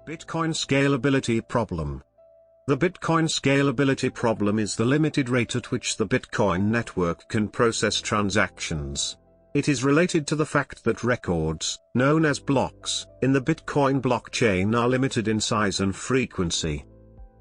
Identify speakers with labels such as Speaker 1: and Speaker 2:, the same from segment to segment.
Speaker 1: Bitcoin scalability problem. The Bitcoin scalability problem is the limited rate at which the Bitcoin network can process transactions. It is related to the fact that records, known as blocks, in the Bitcoin blockchain are limited in size and frequency.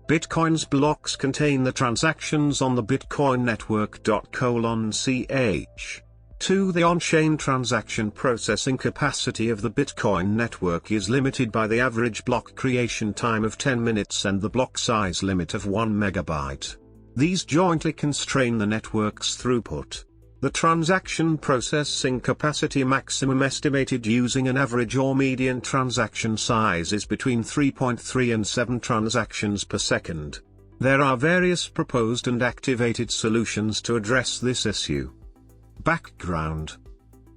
Speaker 1: Bitcoin's blocks contain the transactions on the Bitcoin network. Ch. 2. The on-chain transaction processing capacity of the Bitcoin network is limited by the average block creation time of 10 minutes and the block size limit of 1 megabyte. These jointly constrain the network's throughput. The transaction processing capacity maximum estimated using an average or median transaction size is between 3.3 and 7 transactions per second. There are various proposed and activated solutions to address this issue. Background.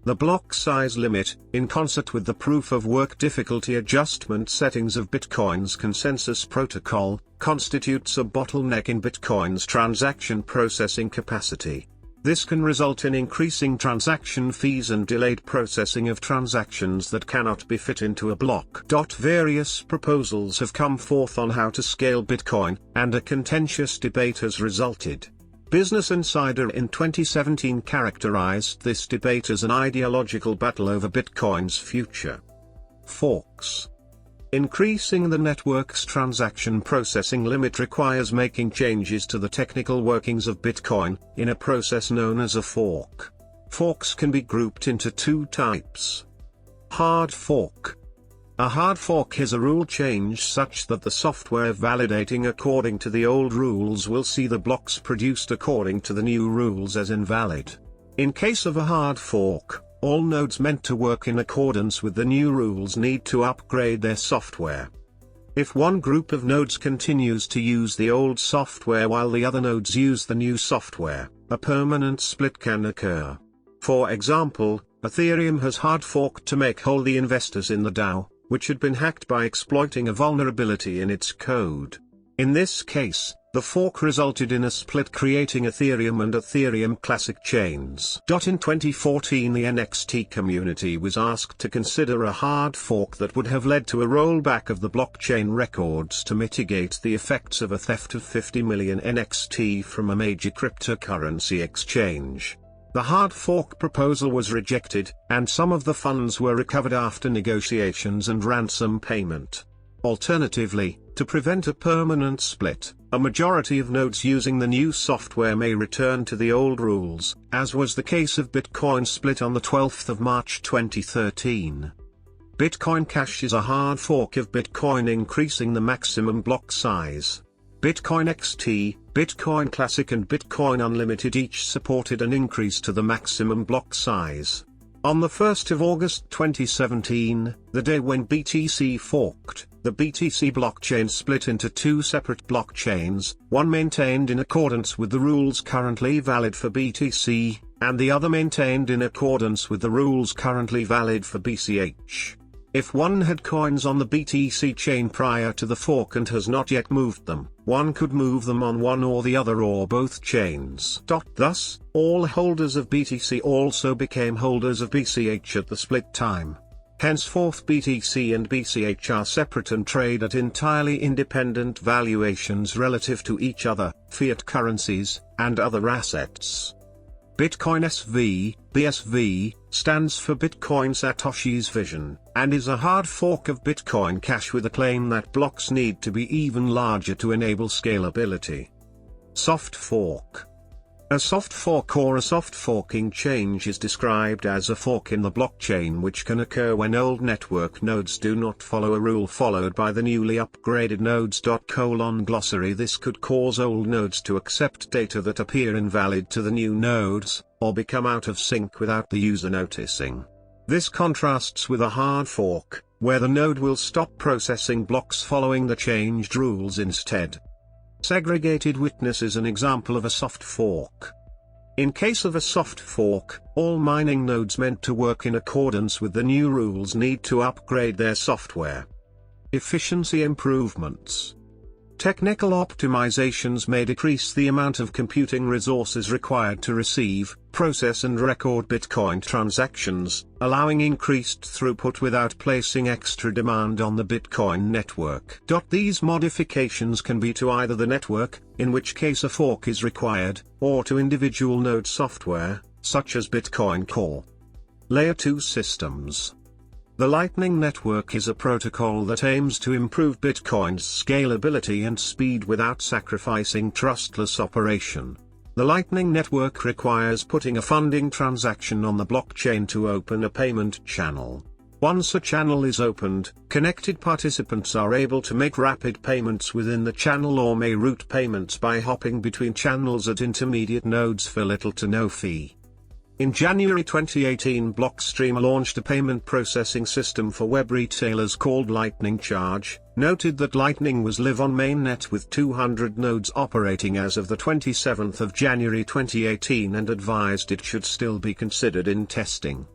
Speaker 1: The block size limit, in concert with the proof of work difficulty adjustment settings of Bitcoin's consensus protocol, constitutes a bottleneck in Bitcoin's transaction processing capacity. This can result in increasing transaction fees and delayed processing of transactions that cannot be fit into a block. Various proposals have come forth on how to scale Bitcoin, and a contentious debate has resulted. Business Insider in 2017 characterized this debate as an ideological battle over Bitcoin's future. Forks. Increasing the network's transaction processing limit requires making changes to the technical workings of Bitcoin, in a process known as a fork. Forks can be grouped into two types. Hard fork. A hard fork is a rule change such that the software validating according to the old rules will see the blocks produced according to the new rules as invalid. In case of a hard fork, all nodes meant to work in accordance with the new rules need to upgrade their software. If one group of nodes continues to use the old software while the other nodes use the new software, a permanent split can occur. For example, Ethereum has hard forked to make whole the investors in the DAO, which had been hacked by exploiting a vulnerability in its code. In this case, the fork resulted in a split creating Ethereum and Ethereum Classic chains. In 2014 the NXT community was asked to consider a hard fork that would have led to a rollback of the blockchain records to mitigate the effects of a theft of 50 million NXT from a major cryptocurrency exchange. The hard fork proposal was rejected, and some of the funds were recovered after negotiations and ransom payment. Alternatively, to prevent a permanent split, a majority of nodes using the new software may return to the old rules, as was the case of Bitcoin split on the 12th of March 2013. Bitcoin Cash is a hard fork of Bitcoin increasing the maximum block size. Bitcoin XT, Bitcoin Classic and Bitcoin Unlimited each supported an increase to the maximum block size. On the 1st of August 2017, the day when BTC forked, the BTC blockchain split into two separate blockchains, one maintained in accordance with the rules currently valid for BTC, and the other maintained in accordance with the rules currently valid for BCH. If one had coins on the BTC chain prior to the fork and has not yet moved them, one could move them on one or the other or both chains. Thus, all holders of BTC also became holders of BCH at the split time. Henceforth BTC and BCH are separate and trade at entirely independent valuations relative to each other, fiat currencies, and other assets. Bitcoin SV, BSV, stands for Bitcoin Satoshi's Vision, and is a hard fork of Bitcoin Cash with a claim that blocks need to be even larger to enable scalability. Soft fork. A soft fork or a soft forking change is described as a fork in the blockchain which can occur when old network nodes do not follow a rule followed by the newly upgraded nodes. Glossary. This could cause old nodes to accept data that appear invalid to the new nodes, or become out of sync without the user noticing. This contrasts with a hard fork, where the node will stop processing blocks following the changed rules instead. Segregated witness is an example of a soft fork. In case of a soft fork, all mining nodes meant to work in accordance with the new rules need to upgrade their software. Efficiency improvements. Technical optimizations may decrease the amount of computing resources required to receive, process and record Bitcoin transactions, allowing increased throughput without placing extra demand on the Bitcoin network. These modifications can be to either the network, in which case a fork is required, or to individual node software, such as Bitcoin Core. Layer 2 systems. The Lightning Network is a protocol that aims to improve Bitcoin's scalability and speed without sacrificing trustless operation. The Lightning Network requires putting a funding transaction on the blockchain to open a payment channel. Once a channel is opened, connected participants are able to make rapid payments within the channel or may route payments by hopping between channels at intermediate nodes for little to no fee. In January 2018, Blockstream launched a payment processing system for web retailers called Lightning Charge, noted that Lightning was live on mainnet with 200 nodes operating as of the 27th of January 2018 and advised it should still be considered in testing.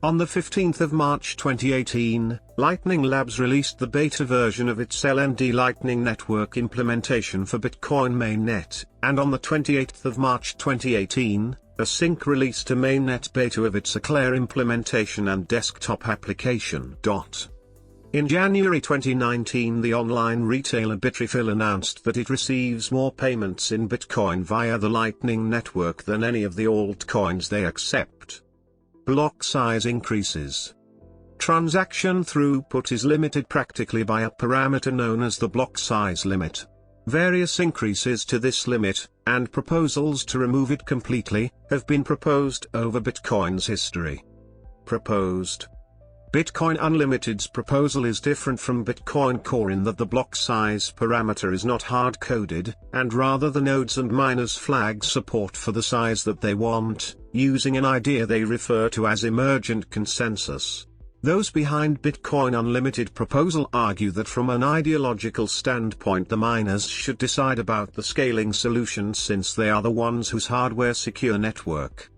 Speaker 1: On the 15th of March 2018, Lightning Labs released the beta version of its LND Lightning Network implementation for Bitcoin mainnet, and on the 28th of March 2018, Async released a mainnet beta of its Eclair implementation and desktop application. In January 2019, the online retailer Bitrefill announced that it receives more payments in Bitcoin via the Lightning Network than any of the altcoins they accept. Block size increases. Transaction throughput is limited practically by a parameter known as the block size limit. Various increases to this limit, and proposals to remove it completely, have been proposed over Bitcoin's history. Proposed. Bitcoin Unlimited's proposal is different from Bitcoin Core in that the block size parameter is not hard-coded, and rather the nodes and miners flag support for the size that they want, using an idea they refer to as emergent consensus. Those behind Bitcoin Unlimited proposal argue that from an ideological standpoint the miners should decide about the scaling solution since they are the ones whose hardware secure network.